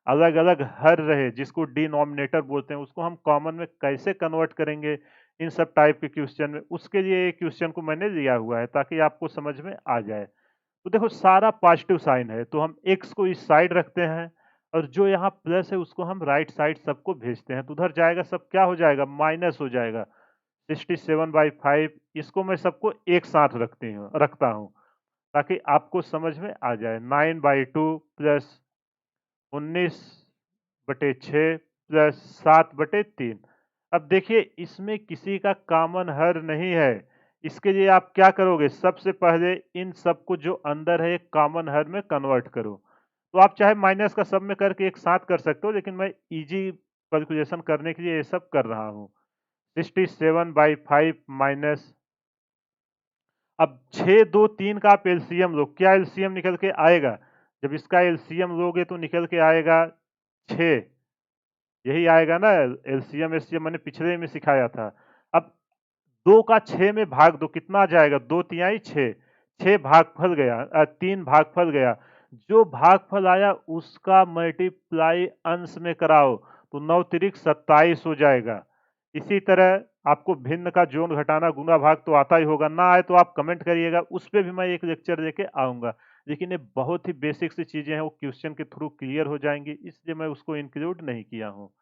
अलग अलग हर रहे, जिसको डिनोमिनेटर बोलते हैं, उसको हम कॉमन में कैसे कन्वर्ट करेंगे इन सब टाइप के क्वेश्चन में, उसके लिए ये क्वेश्चन को मैंने लिया हुआ है ताकि आपको समझ में आ जाए। तो देखो सारा पॉजिटिव साइन है तो हम एक्स को इस साइड रखते हैं और जो यहाँ प्लस है उसको हम राइट साइड सबको भेजते हैं, तो उधर जाएगा सब क्या हो जाएगा? माइनस हो जाएगा। 67/5 इसको मैं सबको एक साथ रखता हूँ ताकि आपको समझ में आ जाए। 9/2 प्लस 19/6 प्लस 7/3। अब देखिए इसमें किसी का कॉमन हर नहीं है। इसके लिए आप क्या करोगे? सबसे पहले इन सबको जो अंदर है एक कॉमन हर में कन्वर्ट करो। तो आप चाहे माइनस का सब में करके एक साथ कर सकते हो, लेकिन मैं इजी कैलकुलेशन करने के लिए ये सब कर रहा हूँ। 67/5 माइनस, अब 6 2 3 का आप एलसीएम लो, क्या एलसीएम निकल के आएगा? जब इसका एलसीएम लोगे तो निकल के आएगा 6, यही आएगा ना एलसीएम एचसीएम, मैंने पिछले में सिखाया था। अब 2 का 6 में भाग दो, कितना आ जाएगा? 2 तिहाई 6, 6 भागफल गया, 3 भागफल गया। जो भागफल आया उसका मल्टीप्लाई अंश में कराओ तो 9 तिरिक 27 हो जाएगा। इसी तरह आपको भिन्न का जोड़ घटाना गुणा भाग तो आता ही होगा, ना आए तो आप कमेंट करिएगा, उस पे भी मैं एक लेक्चर लेके आऊंगा। लेकिन ये बहुत ही बेसिक सी चीजें हैं, वो क्वेश्चन के थ्रू क्लियर हो जाएंगी, इसलिए मैं उसको इंक्लूड नहीं किया हूँ।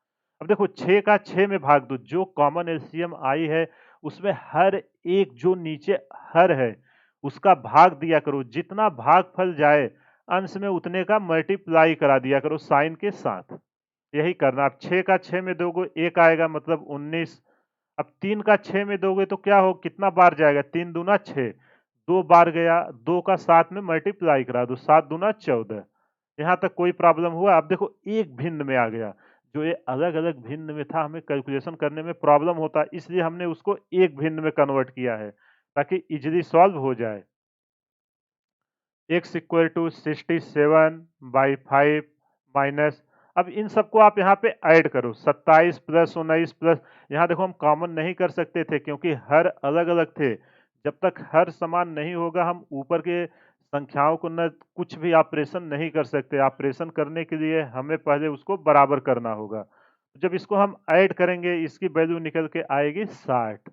अब देखो 6 का 6 में भाग दो, जो कॉमन एलसीएम आई है उसमें हर एक जो नीचे हर है उसका भाग दिया करो, जितना भागफल जाए अंश में उतने का मल्टीप्लाई करा दिया करो साइन के साथ। यही करना। आप 6 का 6 में दोगे 1 आएगा, मतलब 19। अब 3 का 6 में दोगे तो क्या हो, कितना बार जाएगा? 3 दूना 6, 2 बार गया, 2 का 7 में मल्टीप्लाई करा दो, 7 दूना 14। यहाँ तक कोई प्रॉब्लम हुआ? अब देखो एक भिन्न में आ गया, जो ये अलग अलग भिन्न में था हमें कैलकुलेशन करने में प्रॉब्लम होता, इसलिए हमने उसको एक भिन्न में कन्वर्ट किया है ताकि इजीली सॉल्व हो जाए। x इक्वल टू 67/5 माइनस, अब इन सबको आप यहाँ पे ऐड करो, 27 प्लस 19 प्लस, यहाँ देखो हम कॉमन नहीं कर सकते थे क्योंकि हर अलग अलग थे। जब तक हर समान नहीं होगा हम ऊपर के संख्याओं को न कुछ भी ऑपरेशन नहीं कर सकते। ऑपरेशन करने के लिए हमें पहले उसको बराबर करना होगा। जब इसको हम ऐड करेंगे इसकी वैल्यू निकल के आएगी 60,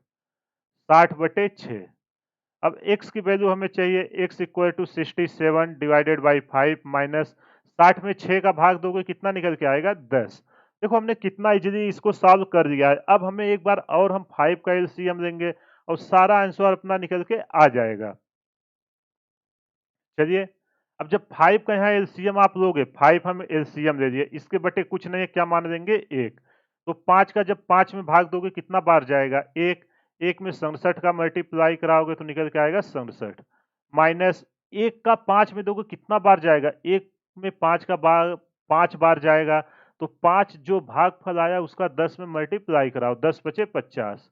60/6। अब x की वैल्यू हमें चाहिए, x इक्वल टू 67/5 माइनस 60 में 6 का भाग दोगे कितना निकल के आएगा? 10। देखो हमने कितना इजीली इसको सॉल्व कर दिया है। अब हमें एक बार और हम 5 का एलसीएम लेंगे और सारा आंसर अपना निकल के आ जाएगा। चलिए, अब जब 5 का यहाँ एलसीएम आप लोगे, 5 हम एलसीएम ले लिए, इसके बटे कुछ नहीं है, क्या मान लेंगे? 1। तो 5 का जब 5 में भाग दोगे कितना बार जाएगा? 1। 1 में 67 का मल्टीप्लाई कराओगे तो निकल के आएगा 67, माइनस 1 का 5 में दोगे कितना बार जाएगा? 1 में 5 का बार 5 बार जाएगा, तो 5 जो भागफल आया उसका 10 में मल्टीप्लाई कराओ, 10 बचे 50,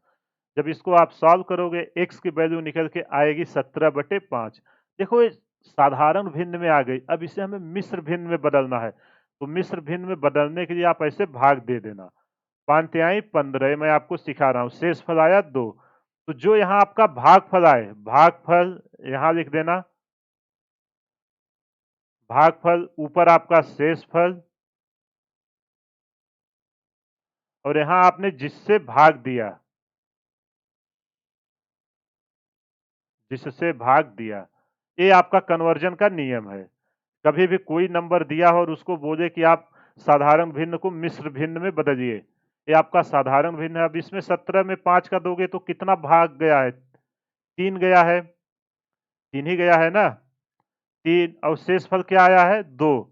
जब इसको आप सॉल्व करोगे x की वैल्यू निकल के आएगी 17/5। देखो ये साधारण भिन्न में आ गई, अब इसे हमें मिश्र भिन्न में बदलना है। तो मिश्र भिन्न में बदलने के लिए आप ऐसे भाग दे देना। 5 तिहाई 15, मैं आपको सिखा रहा हूँ। शेषफल आया 2, तो जो यहाँ आपका भागफल आए, भागफल यहाँ लिख देना। भागफल ऊपर आपका शेषफल, और यहाँ आपने जिससे भाग दिया, जिससे भाग दिया, ये आपका कन्वर्जन का नियम है। कभी भी कोई नंबर दिया हो और उसको बोले कि आप साधारण भिन्न को मिश्र भिन्न में बदलिए, ये आपका साधारण भिन्न है। अब इसमें 17 में 5 का दोगे तो कितना भाग गया है? 3 गया है, 3 ही गया है ना। 3 और शेषफल क्या आया है? 2,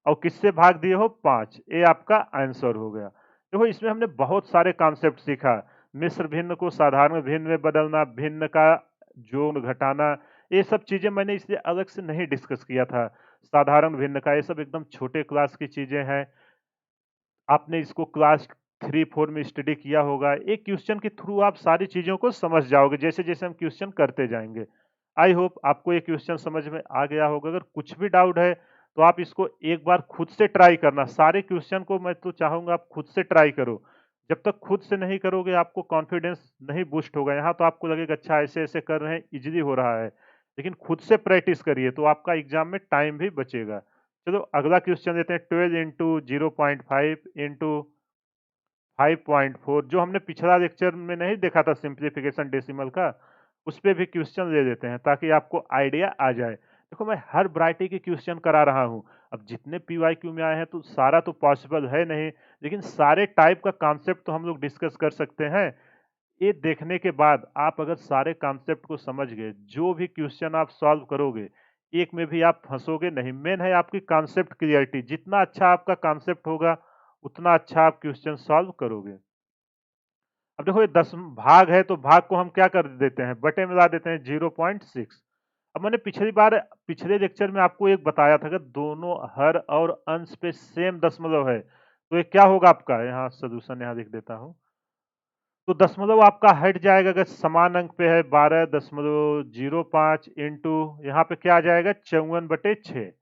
और किससे भाग दिए हो? 5। ये आपका आंसर हो गया। देखो इसमें हमने बहुत सारे कॉन्सेप्ट सीखा। मिश्र भिन्न को साधारण भिन्न में बदलना, भिन्न का जोड़ घटाना, ये सब चीजें मैंने इसलिए अलग से नहीं डिस्कस किया था। साधारण भिन्न का ये सब एकदम छोटे क्लास की चीजें हैं। आपने इसको क्लास 3-4 में स्टडी किया होगा। एक क्वेश्चन के थ्रू आप सारी चीज़ों को समझ जाओगे, जैसे-जैसे हम क्वेश्चन करते जाएँगे। आई होप आपको ये क्वेश्चन समझ में आ गया होगा। अगर कुछ भी डाउट है, तो आप इसको एक बार खुद से ट्राई करना। सारे क्वेश्चन को मैं तो चाहूँगा आप खुद से ट्राई करो। जब तक खुद से नहीं करोगे, आपको कॉन्फिडेंस नहीं बूस्ट होगा। यहाँ तो आपको लगेगा अच्छा ऐसे-ऐसे कर रहे हैं, ईज़िली हो रहा है। लेकिन खुद से प्रैक्टिस करिए, तो आपका एग्ज़ाम में टाइम भी बचेगा। चलो अगला क्वेश्चन देते हैं। 12 इंटू 0.5 इंटू 5.4, जो हमने पिछला लेक्चर में नहीं देखा था सिंप्लीफिकेशन डेसिमल का, उस पे भी क्वेश्चन ले लेते हैं ताकि आपको आइडिया आ जाए। देखो मैं हर वैरायटी के क्वेश्चन करा रहा हूँ। अब जितने पीवाईक्यू में आए हैं तो सारा तो पॉसिबल है नहीं, लेकिन सारे टाइप का कॉन्सेप्ट तो हम लोग डिस्कस कर सकते हैं। ये देखने के बाद आप अगर सारे कॉन्सेप्ट को समझ गए, जो भी क्वेश्चन आप सॉल्व करोगे, एक में भी आप फँसोगे नहीं। मेन है आपकी कॉन्सेप्ट क्लियरिटी। जितना अच्छा आपका कॉन्सेप्ट होगा, उतना अच्छा आप क्वेश्चन सॉल्व करोगे। अब देखो ये 10 भाग है, तो भाग को हम क्या कर देते हैं? बटे में ला देते हैं 0.6। अब मैंने पिछली बार पिछले लेक्चर में आपको एक बताया था, अगर दोनों हर और अंश पे सेम दशमलव है, तो ये क्या होगा आपका? यहाँ सॉल्यूशन यहाँ लिख देता हूँ। तो दशमलव आपका हट जाएगा। अगर समान अंक पे है 12.05 इंटू यहाँ पे क्या आ जाएगा? 54/6।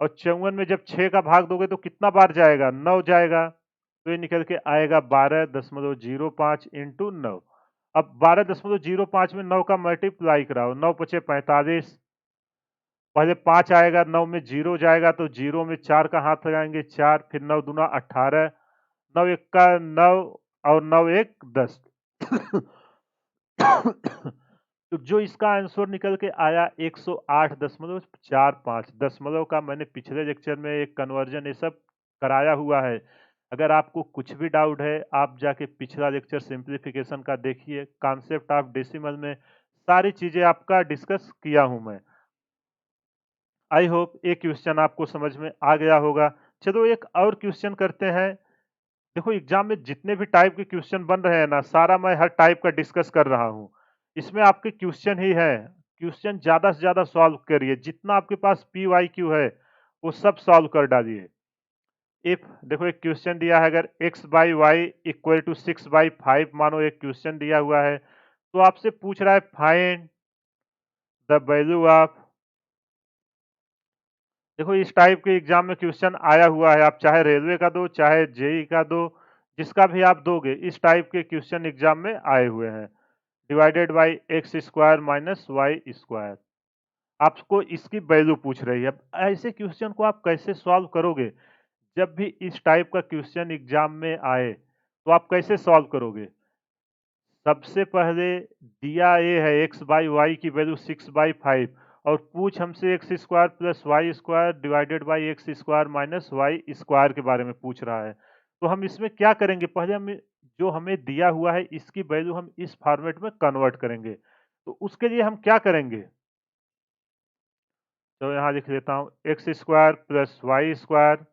और 54 में जब 6 का भाग दोगे तो कितना बार जाएगा? 9 जाएगा। तो ये निकल के आएगा 12.05 इंटू 9। अब 12.05 में 9 का मल्टीप्लाई कराओ। 9 पचे 45, पहले 5 आएगा, 9 में 0 जाएगा, तो 0 में 4 का हाथ लगाएंगे 4, फिर 9 दूना 18, 9 एक का 9, और 9 एक 10। तो जो इसका आंसर निकल के आया 108.45 दशमलव का। मैंने पिछले लेक्चर में एक कन्वर्जन ये सब कराया हुआ है। अगर आपको कुछ भी डाउट है, आप जाके पिछला लेक्चर सिंप्लीफिकेशन का देखिए। कॉन्सेप्ट ऑफ डेसिमल में सारी चीजें आपका डिस्कस किया हूं मैं। आई होप ये क्वेश्चन आपको समझ में आ गया होगा। चलो एक और क्वेश्चन करते हैं। देखो एग्जाम में जितने भी टाइप के क्वेश्चन बन रहे हैं ना, सारा मैं हर टाइप का डिस्कस कर रहा हूँ। इसमें आपके क्वेश्चन ही है। क्वेश्चन ज्यादा से ज्यादा सॉल्व करिए। जितना आपके पास पी वाई क्यू है, वो सब सॉल्व कर डालिए। इफ देखो एक क्वेश्चन दिया है, अगर x by y equal to 6/5, मानो एक क्वेश्चन दिया हुआ है, तो आपसे पूछ रहा है फाइंड द वैल्यू ऑफ। देखो इस टाइप के एग्जाम में क्वेश्चन आया हुआ है। आप चाहे रेलवे का दो, चाहे जेई का दो, जिसका भी आप दोगे, इस टाइप के क्वेश्चन एग्जाम में आए हुए हैं। Divided by x square minus y square, आपको इसकी वैल्यू पूछ रही है। अब ऐसे क्वेश्चन को आप कैसे सॉल्व करोगे? जब भी इस टाइप का क्वेश्चन एग्जाम में आए, तो आप कैसे सॉल्व करोगे? सबसे पहले दिया ये है एक्स बाई वाई की वैल्यू 6/5, और पूछ हमसे x square plus y square divided by x square minus y square के बारे में पूछ रहा है। तो हम इसमें क्या करेंगे? पहले हम जो हमें दिया हुआ है, इसकी वैल्यू हम इस फॉर्मेट में कन्वर्ट करेंगे। तो उसके लिए हम क्या करेंगे? तो यहाँ लिख लेता हूँ x square plus y square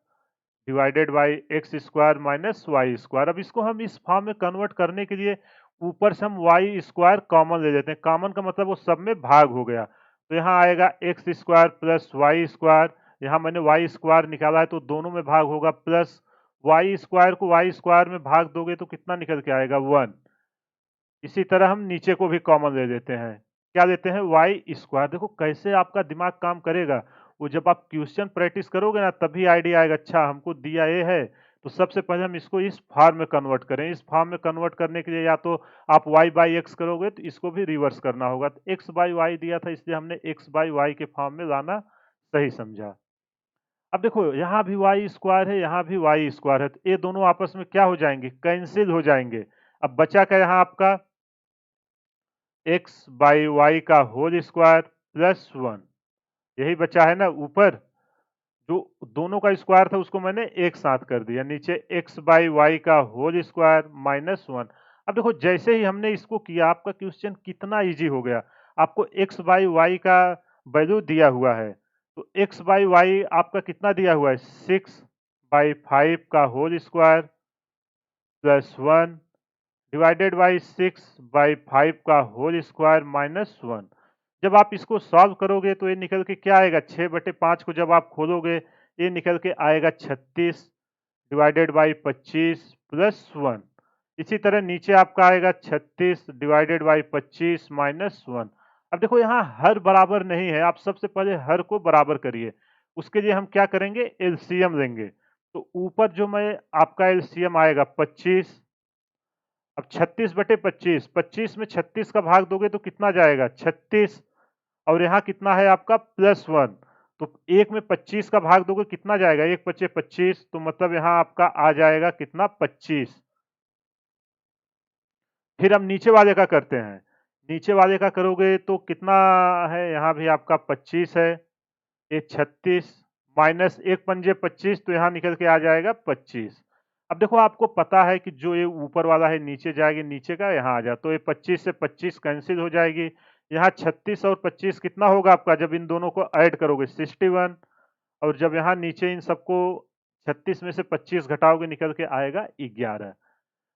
divided by x square minus y square. अब इसको हम इस फॉर्म में कन्वर्ट करने के लिए ऊपर से हम वाई स्क्वायर कॉमन ले लेते हैं। कॉमन का मतलब वो सब में भाग हो गया। तो यहाँ आएगा x square plus y square. यहाँ मैंने वाई स्क्वायर निकाला है, तो दोनों में भाग होगा, प्लस वाई स्क्वायर को वाई स्क्वायर में भाग दोगे तो कितना निकल के आएगा? 1। इसी तरह हम नीचे को भी कॉमन ले लेते हैं। क्या लेते हैं? Y square. देखो कैसे आपका दिमाग काम करेगा। वो जब आप क्वेश्चन प्रैक्टिस करोगे ना तभी आइडिया आएगा, अच्छा हमको दिया ये है तो सबसे पहले हम इसको इस फॉर्म में कन्वर्ट करें। इस फॉर्म में कन्वर्ट करने के लिए या तो आप y बाई एक्स करोगे तो इसको भी रिवर्स करना होगा। तो x बाई वाई दिया था इसलिए हमने x बाई वाई के फॉर्म में लाना सही समझा। अब देखो यहाँ भी वाई स्क्वायर है, यहाँ भी वाई स्क्वायर है, तो ये दोनों आपस में क्या हो जाएंगे? कैंसिल हो जाएंगे। अब बचा क्या यहाँ आपका? एक्स बाई वाई का होल स्क्वायर प्लस वन, यही बचा है ना। ऊपर जो दोनों का स्क्वायर था उसको मैंने एक साथ कर दिया, नीचे एक्स बाई वाई का होल स्क्वायर माइनस वन। अब देखो जैसे ही हमने इसको किया आपका क्वेश्चन कितना इजी हो गया। आपको एक्स बाई वाई का वैल्यू दिया हुआ है, तो एक्स बाई वाई आपका कितना दिया हुआ है? 6/5 का whole square plus one divided by 6/5 का होल स्क्वायर माइनस वन। जब आप इसको सॉल्व करोगे तो ये निकल के क्या आएगा? 6/5 को जब आप खोलोगे ये निकल के आएगा 36 डिवाइडेड बाई 25 प्लस वन। इसी तरह नीचे आपका आएगा 36 डिवाइडेड बाई 25 माइनस वन। अब देखो यहाँ हर बराबर नहीं है, आप सबसे पहले हर को बराबर करिए। उसके लिए हम क्या करेंगे? एलसीएम लेंगे। तो ऊपर जो मैं आपका एलसीएम आएगा 25। अब 36/25, 25 में 36 का भाग दोगे तो कितना जाएगा? 36। और यहाँ कितना है आपका? Plus one. तो एक में 25 का भाग दोगे कितना जाएगा? एक पचे 25, तो मतलब यहाँ आपका आ जाएगा कितना? 25। फिर हम नीचे वाले का करते हैं। नीचे वाले का करोगे तो कितना है? यहाँ भी आपका 25 है, ये 36 माइनस एक पंजे 25, तो यहाँ निकल के आ जाएगा 25। अब देखो आपको पता है कि जो ये ऊपर वाला है नीचे जाएगी, नीचे का यहाँ आ जा, तो ये 25 से 25 कैंसिल हो जाएगी। यहाँ 36 और 25 कितना होगा आपका? जब इन दोनों को ऐड करोगे 61। और जब यहाँ नीचे इन सबको 36 में से 25 घटाओगे निकल के आएगा 11।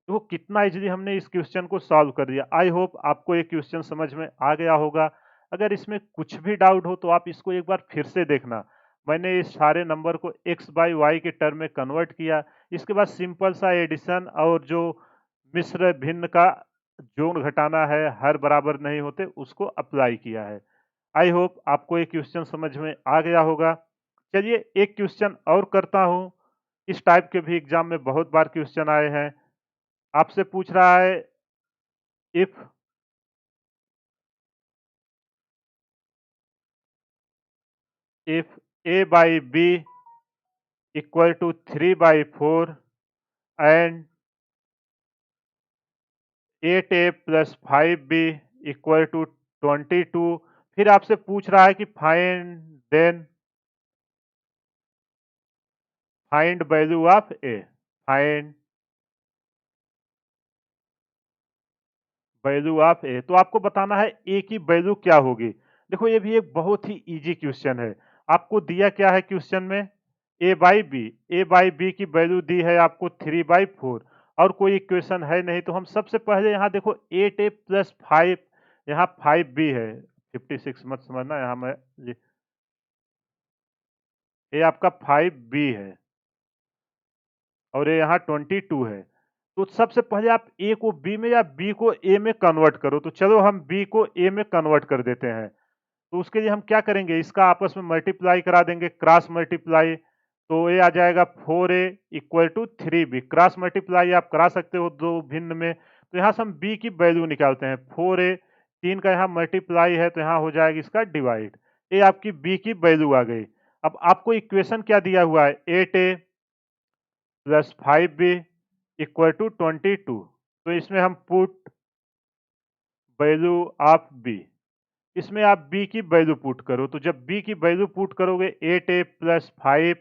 तो कितना इजीली हमने इस क्वेश्चन को सॉल्व कर दिया। आई होप आपको ये क्वेश्चन समझ में आ गया होगा। अगर इसमें कुछ भी डाउट हो तो आप इसको एक बार फिर से देखना। मैंने इस सारे नंबर को x बाई वाई के टर्म में कन्वर्ट किया। इसके बाद सिंपल सा एडिशन और जो मिश्र भिन्न का जोड़ घटाना है, हर बराबर नहीं होते, उसको अप्लाई किया है। आई होप आपको ये क्वेश्चन समझ में आ गया होगा। चलिए एक क्वेश्चन और करता हूँ। इस टाइप के भी एग्जाम में बहुत बार क्वेश्चन आए हैं। आपसे पूछ रहा है if a by b equal to 3/4 and 8a plus 5b equal to 22। फिर आपसे पूछ रहा है कि find value of a। Find value of A, तो आपको बताना है ए की वैल्यू क्या होगी। देखो ये भी एक बहुत ही इजी क्वेश्चन है। आपको दिया क्या है क्वेश्चन में? A by B. A by B की वैल्यू दी है आपको 3/4 और कोई इक्वेशन है नहीं, तो हम सबसे पहले यहाँ देखो 8a प्लस 5, यहाँ 5b है। 56 मत समझना, यहाँ मैं ये आपका 5b है और ये यहाँ 22 है। तो सबसे पहले आप ए को बी में या बी को ए में कन्वर्ट करो। तो चलो हम बी को ए में कन्वर्ट कर देते हैं। तो उसके लिए हम क्या करेंगे? इसका आपस में मल्टीप्लाई करा देंगे, क्रॉस मल्टीप्लाई। तो ये आ जाएगा 4a equal to 3b। Cross multiply आप करा सकते हो दो भिन्न में। तो यहाँ से हम b की वैल्यू निकालते हैं। 4a 3 का यहाँ मल्टीप्लाई है तो यहाँ हो जाएगा इसका डिवाइड। ये आपकी b की वैल्यू आ गई। अब आपको इक्वेशन क्या दिया हुआ है? 8a plus 5b equal to 22। तो इसमें हम पुट वैल्यू ऑफ b, इसमें आप b की वैल्यू पुट करो। तो जब b की वैल्यू पुट करोगे 8a प्लस 5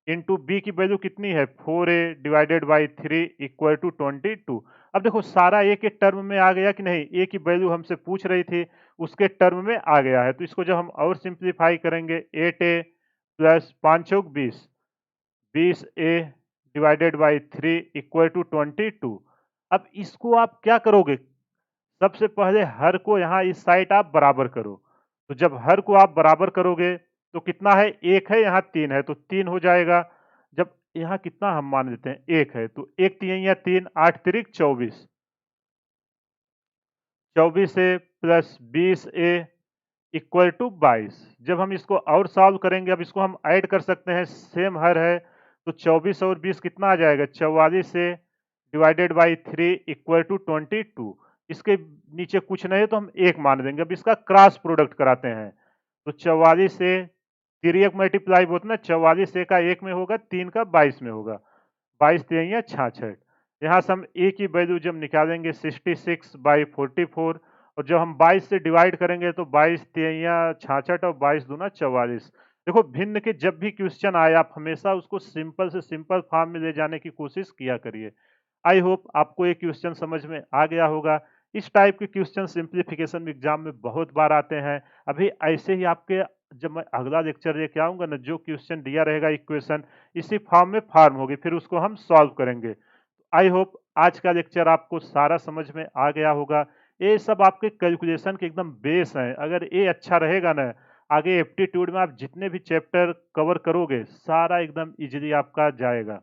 इंटू बी की वैल्यू कितनी है? 4a divided by 3 equal to 22। अब देखो सारा a के टर्म में आ गया कि नहीं? a की वैल्यू हमसे पूछ रही थी उसके टर्म में आ गया है। तो इसको जब हम और सिंप्लीफाई करेंगे 8a प्लस 5 चौक 20, 20a divided by 3 equal to 22। अब इसको आप क्या करोगे? सबसे पहले हर को यहाँ इस साइड आप बराबर करो। तो जब हर को आप बराबर करोगे तो कितना है? एक है, यहाँ 3 है, तो 3 हो जाएगा। जब यहाँ कितना हम मान लेते हैं? एक है, तो एक 3 या 3, 8 3 24। 24a plus 20a equal to 22। जब हम इसको और सॉल्व करेंगे, अब इसको हम ऐड कर सकते हैं, सेम हर है, तो 24 और 20 कितना आ जाएगा, 44 से डिवाइडेड बाई 3 इक्वल टू 22। इसके नीचे कुछ नहीं है तो हम 1 मान देंगे। अब इसका क्रॉस प्रोडक्ट कराते हैं, तो 44 से 3 मल्टीप्लाई होता ना, 44 का 1 में होगा, 3 का 22 में होगा, 22 तिहैया 66। यहाँ से हम ए की वैल्यू जब निकालेंगे 66/44, और जब हम 22 से डिवाइड करेंगे तो 22 तिहैया 66 और 22 दूना 44। देखो, भिन्न के जब भी क्वेश्चन आए, आप हमेशा उसको सिंपल से सिंपल फॉर्म में ले जाने की कोशिश किया करिए। आई होप आपको ये क्वेश्चन समझ में आ गया होगा। इस टाइप के क्वेश्चन सिंप्लीफिकेशन एग्जाम में बहुत बार आते हैं। अभी ऐसे ही आपके, जब मैं अगला लेक्चर लेके आऊंगा ना, जो क्वेश्चन दिया रहेगा इक्वेशन इसी फॉर्म में फॉर्म होगी, फिर उसको हम सॉल्व करेंगे। आई होप आज का लेक्चर आपको सारा समझ में आ गया होगा। ये सब आपके कैलकुलेशन के एकदम बेस हैं। अगर ये अच्छा रहेगा ना, आगे एप्टीट्यूड में आप जितने भी चैप्टर कवर करोगे, सारा एकदम इजीली आपका जाएगा।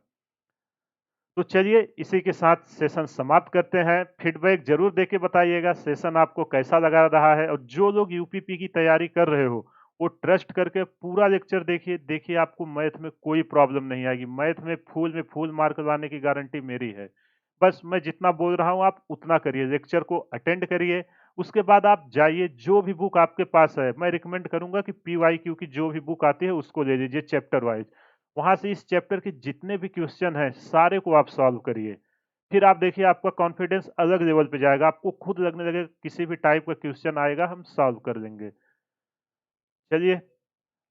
तो चलिए, इसी के साथ सेशन समाप्त करते हैं। फीडबैक जरूर देके बताइएगा सेशन आपको कैसा लगा रहा है। और जो लोग यूपीपी की तैयारी कर रहे हो, वो ट्रस्ट करके पूरा लेक्चर देखिए। देखिए, आपको मैथ में कोई प्रॉब्लम नहीं आएगी। मैथ में फुल मार्क लाने की गारंटी मेरी है। बस मैं जितना बोल रहा हूँ आप उतना करिए, लेक्चर को अटेंड करिए। उसके बाद आप जाइए, जो भी बुक आपके पास है, मैं रिकमेंड करूंगा कि PYQ की जो भी बुक आती है उसको ले लीजिए चैप्टर वाइज। वहां से इस चैप्टर के जितने भी क्वेश्चन हैं सारे को आप सॉल्व करिए। फिर आप देखिए, आपका कॉन्फिडेंस अलग लेवल पे जाएगा। आपको खुद लगने लगेगा किसी भी टाइप का क्वेश्चन आएगा हम सॉल्व कर लेंगे। चलिए,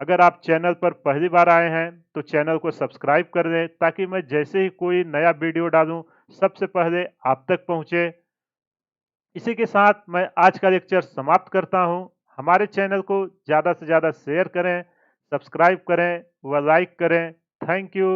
अगर आप चैनल पर पहली बार आए हैं तो चैनल को सब्सक्राइब कर दें, ताकि मैं जैसे ही कोई नया वीडियो डालूं सबसे पहले आप तक पहुंचे। इसी के साथ मैं आज का लेक्चर समाप्त करता हूं। हमारे चैनल को ज़्यादा से ज़्यादा शेयर करें, सब्सक्राइब करें व लाइक करें। Thank you.